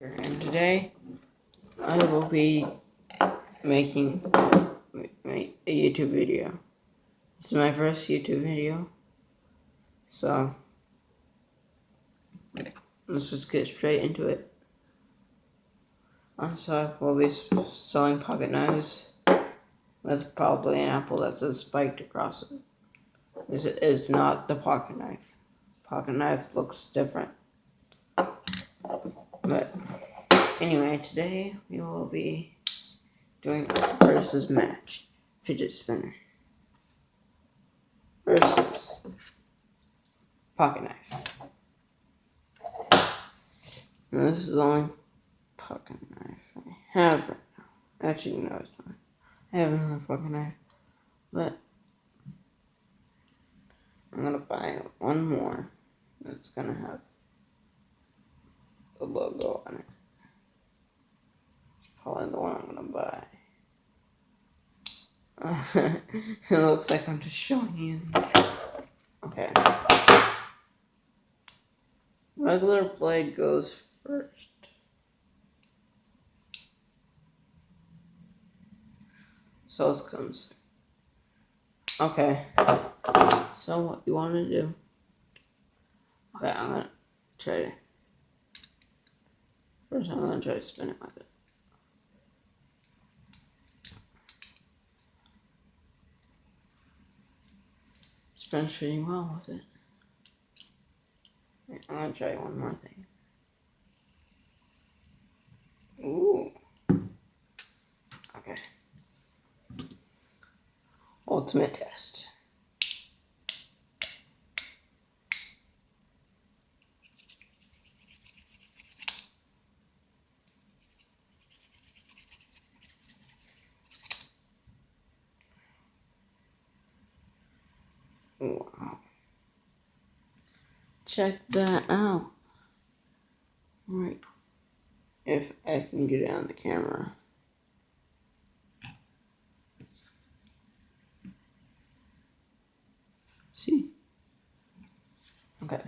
And today I will be making a YouTube video. This is my first YouTube video, so let's just get straight into it. So we'll be selling pocket knives with probably an apple that says spiked across it. This is not the pocket knife. Pocket knife looks different. But anyway, today we will be doing versus match fidget spinner versus pocket knife. And this is the only pocket knife I have right now. Actually, no, it's not. I have another pocket knife, but I'm gonna buy one more that's gonna have the logo on it. It's probably the one I'm gonna buy. It looks like I'm just showing you these. Okay. Regular blade goes first. So this comes. Okay. So what you want to do? Okay, I'm gonna try. First, I'm gonna try to spin it like it. Spins pretty well with it. I'm gonna try one more thing. Ooh. Okay. Ultimate test. Wow. Check that out. Right. If I can get it on the camera. See? Okay.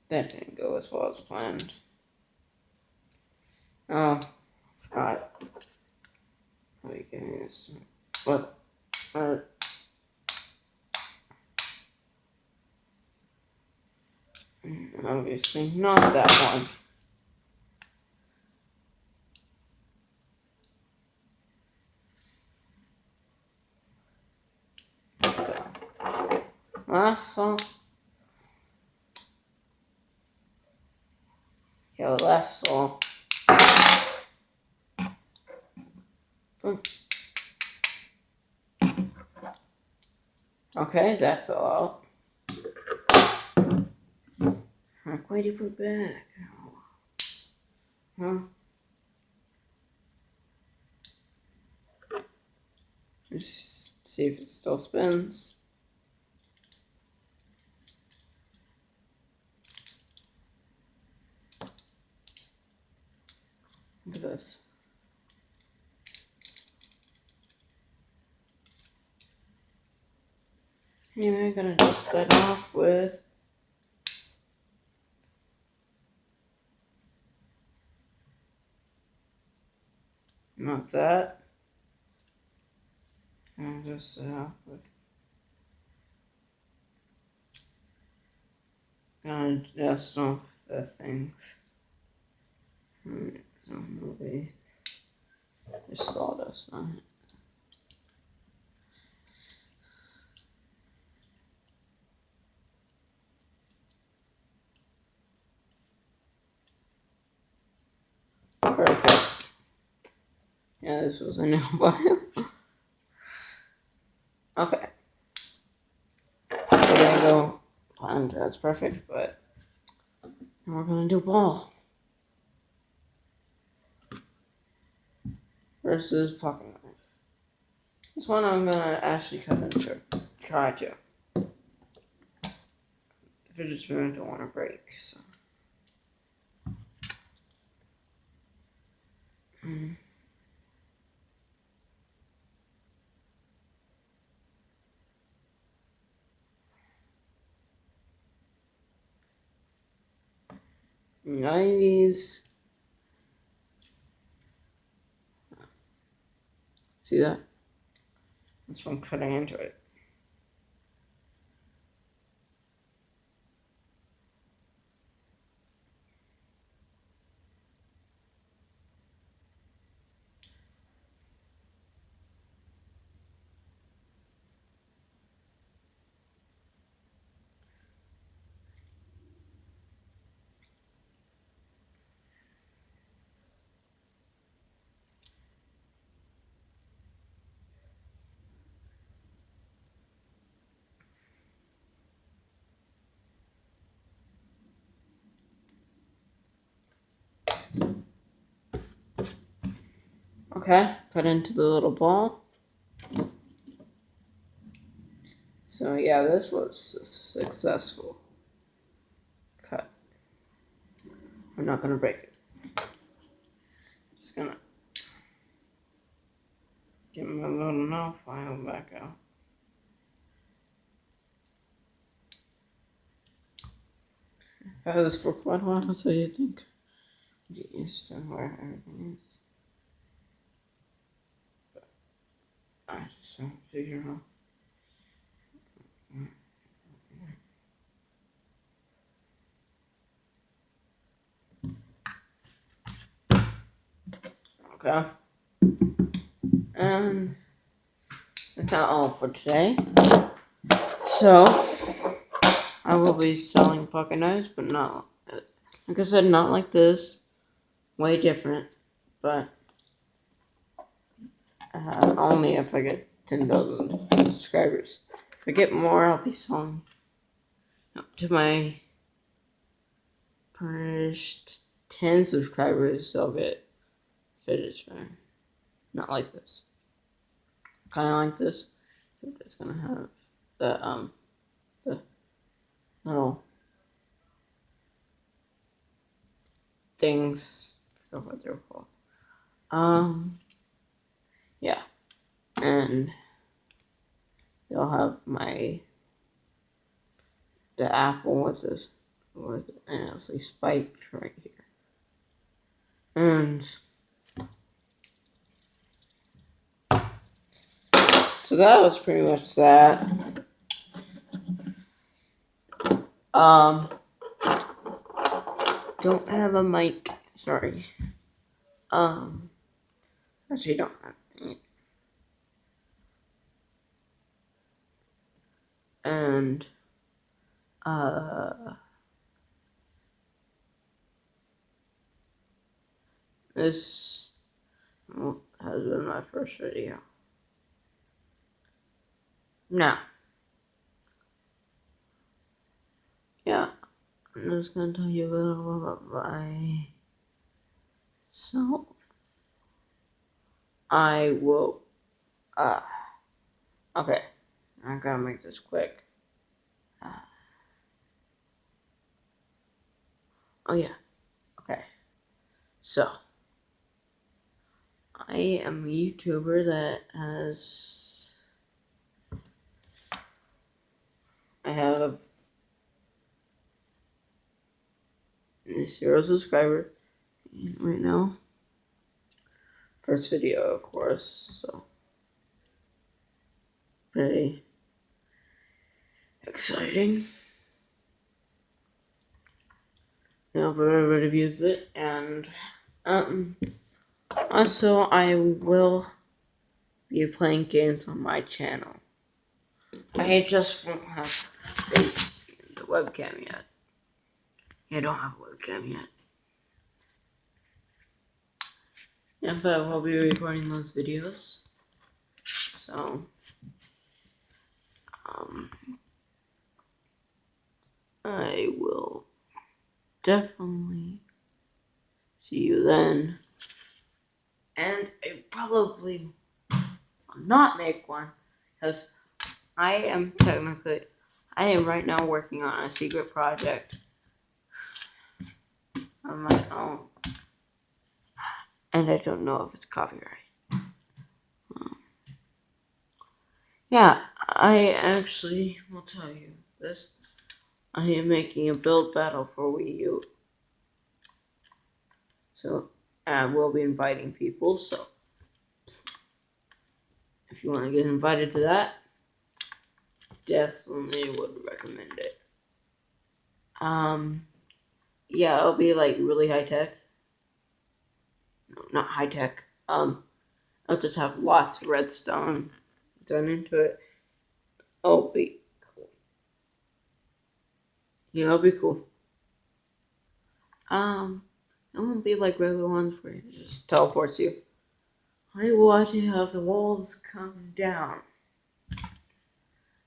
That didn't go as well as planned. Oh, forgot. How are you getting this? What? Obviously not that one. So, last song. Yeah, the last song. Okay, that fell out. Like, why do you put back? Huh? Just see if it still spins. Look at this. Anyway, I'm gonna dust that off with not that. And dust it off with. Gonna dust off the things. So maybe there's sawdust on it. Perfect. Yeah, this was a nail file. Okay. We're gonna go and that's perfect, but now we're gonna do ball versus pocket knife. This one I'm gonna actually cut into. Try to. The fidget spinner don't want to break, so. 90s. See that? That's from cutting into it. Okay, cut into the little ball. So yeah, this was successful. Cut. I'm not gonna break it. Just gonna get my little nail file back out. I've had this for quite a while, so you think get used to where everything is. But I just don't figure out. Okay. And that's not all for today. So, I will be selling pocket knives, but not, like I said, not like this. Way different. But only if I get 10,000 subscribers. If I get more, I'll be selling up to my first 10 subscribers. I'll get fidget spinner. Not like this. Kind of like this. It's gonna have the little things. I forgot what they're called. Yeah, and they'll have the apple with this and actually spiked right here, and so that was pretty much that. Don't have a mic. Sorry. Actually, don't have any. And this has been my first video. Now, yeah, I'm just gonna tell you a little about myself. I will. Okay, I'm gonna make this quick. Oh yeah. Okay. So, I am a YouTuber that I have 0 subscribers right now. First video, of course, so pretty exciting. But everybody views it, and also I will be playing games on my channel. I just won't have the webcam yet. I don't have a webcam yet. Yeah, but we'll be recording those videos. So, I will definitely see you then. And I probably will not make one, because I am right now working on a secret project on my own. And I don't know if it's copyright. Yeah, I actually will tell you this. I am making a build battle for Wii U. So I will be inviting people. So if you want to get invited to that, definitely would recommend it. Yeah, it'll be like really high tech. No, not high tech. I'll just have lots of redstone done into it. It'll be cool. Yeah, it'll be cool. It won't be like regular ones where it just teleports you. I want to have the walls come down.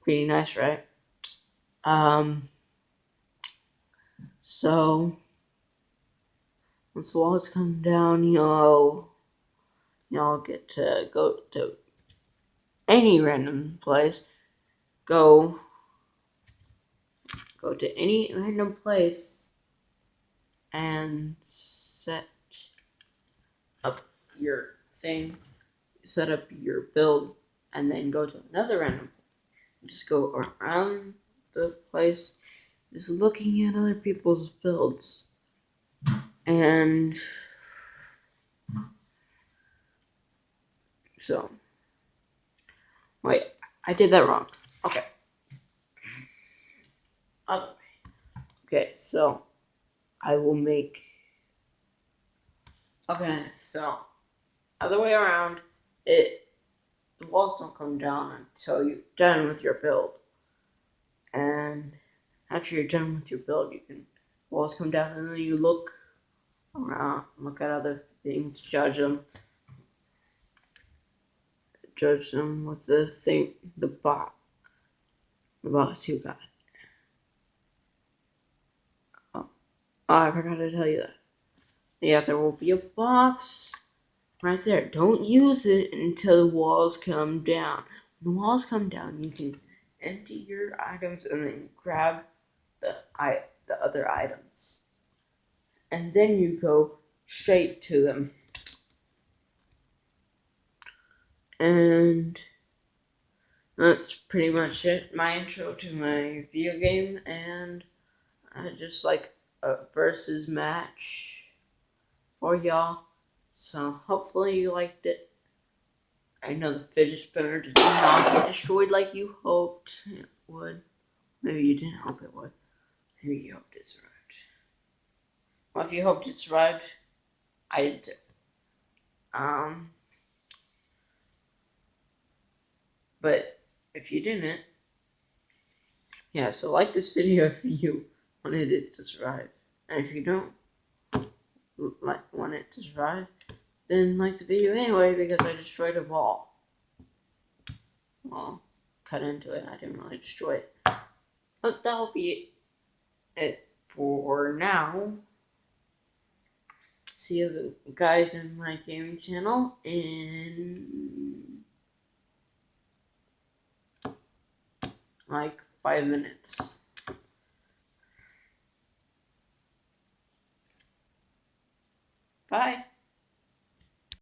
Pretty nice, right? So once the walls come down, y'all get to go to any random place. Go to any random place and set up your thing, set up your build, and then go to another random place. Just go around the place, just looking at other people's builds. And so, wait, I did that wrong. Okay. Other way. Okay, so I will make. Okay, so other way around. The walls don't come down until you're done with your build. And after you're done with your build, walls come down, and then you look around, look at other things, judge them with the box you got. Oh, I forgot to tell you that. Yeah, there will be a box right there. Don't use it until the walls come down. When the walls come down, you can empty your items and then grab the other items. And then you go straight to them. And that's pretty much it. My intro to my video game, and just like a versus match for y'all. So hopefully you liked it. I know the fidget spinner did not get destroyed like you hoped it would. Maybe you didn't hope it would. Maybe you hoped it survived. Well, if you hoped it survived, I did too. But if you didn't, yeah, so like this video if you wanted it to survive. And if you don't want it to survive, then like the video anyway because I destroyed a ball. Well, cut into it, I didn't really destroy it. But that'll be it for now. See you guys in my gaming channel in like 5 minutes. Bye.